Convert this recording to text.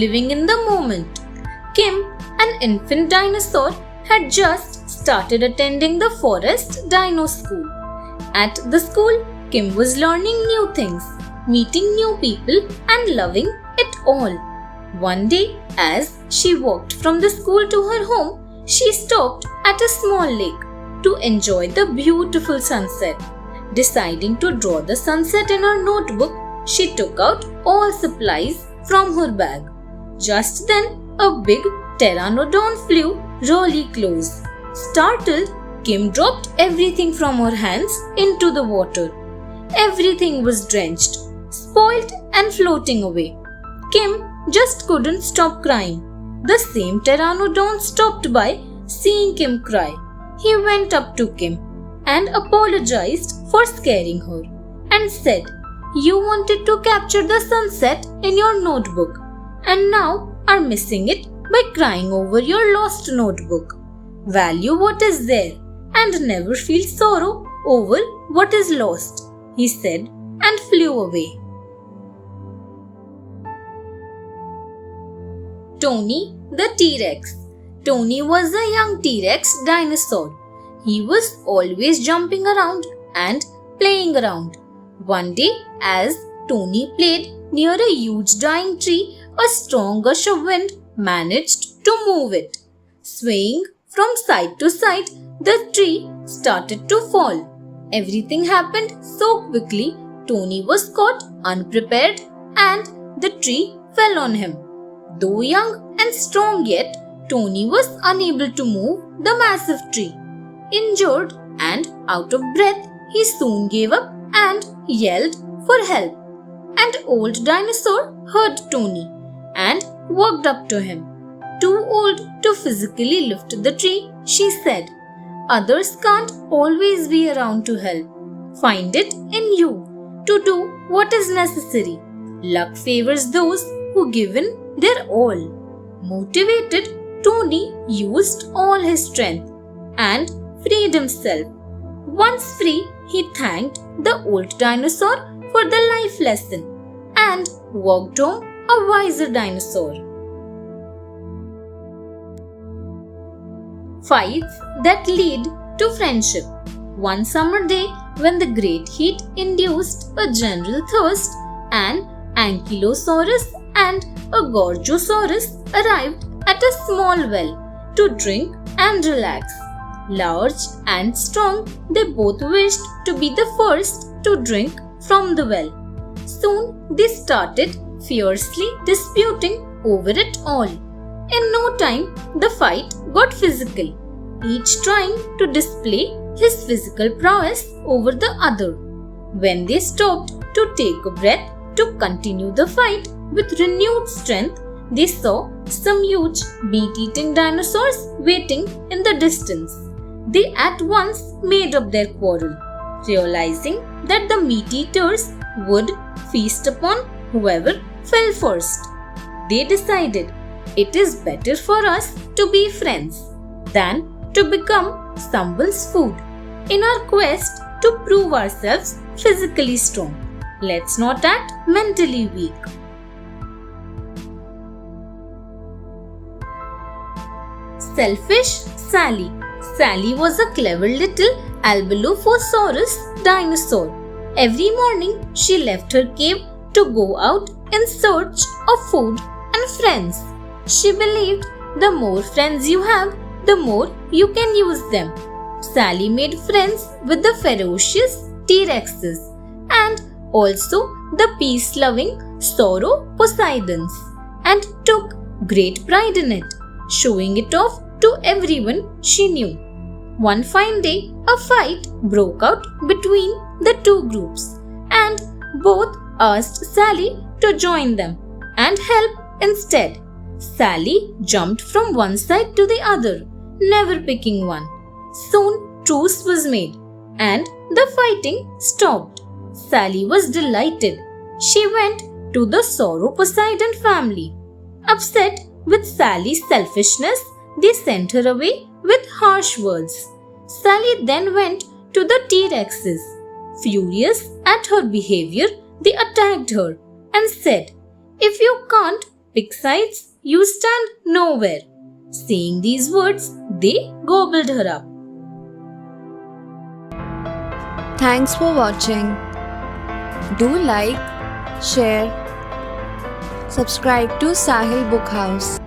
living in the moment. Kim, an infant dinosaur, had just started attending the forest dino school. At the school, Kim was learning new things, meeting new people, and loving it all. One day, as she walked from the school to her home, she stopped at a small lake to enjoy the beautiful sunset. Deciding to draw the sunset in her notebook, she took out all supplies from her bag. Just then, a big pteranodon flew really close. Startled, Kim dropped everything from her hands into the water. Everything was drenched, spoiled, and floating away. Kim just couldn't stop crying. The same pteranodon stopped by, seeing Kim cry. He went up to Kim and apologized for scaring her and said, "You wanted to capture the sunset in your notebook and now are missing it by crying over your lost notebook. Value what is there and never feel sorrow over what is lost," he said and flew away. Tony the T-Rex. Tony was a young T-Rex dinosaur. He was always jumping around and playing around. One day, as Tony played near a huge dying tree, a strong gush of wind managed to move it. Swaying from side to side, the tree started to fall. Everything happened so quickly, Tony was caught unprepared and the tree fell on him. Though young and strong yet, Tony was unable to move the massive tree. Injured and out of breath, he soon gave up and yelled for help. An old dinosaur heard Tony and walked up to him. Too old to physically lift the tree, she said, "Others can't always be around to help. Find it in you to do what is necessary. Luck favors those who give in their all." Motivated, Tony used all his strength and freed himself. Once free, he thanked the old dinosaur for the life lesson and walked home a wiser dinosaur. Fights that lead to friendship. One summer day, when the great heat induced a general thirst, an Ankylosaurus and a Gorgosaurus arrived at a small well to drink and relax. Large and strong, they both wished to be the first to drink from the well. Soon they started fiercely disputing over it all. In no time, the fight got physical, each trying to display his physical prowess over the other. When they stopped to take a breath to continue the fight with renewed strength, they saw some huge meat-eating dinosaurs waiting in the distance. They at once made up their quarrel, realizing that the meat-eaters would feast upon whoever fell first. They decided it is better for us to be friends than to become someone's food in our quest to prove ourselves physically strong. Let's not act mentally weak. Selfish Sally. Sally was a clever little Albilofosaurus dinosaur. Every morning she left her cave to go out in search of food and friends. She believed the more friends you have, the more you can use them. Sally made friends with the ferocious T-Rexes and also the peace-loving Sauroposeidons and took great pride in it, showing it off to everyone she knew. One fine day, a fight broke out between the two groups and both asked Sally to join them and help instead. Sally jumped from one side to the other, never picking one. Soon, truce was made and the fighting stopped. Sally was delighted. She went to the Sauroposeidon family. Upset with Sally's selfishness, they sent her away with harsh words. Sally then went to the T-Rexes. Furious at her behavior, they attacked her and said, "If you can't Besides, you stand nowhere. Saying these words, they gobbled her up. Thanks for watching. Do like, share, subscribe to Sahil Book House.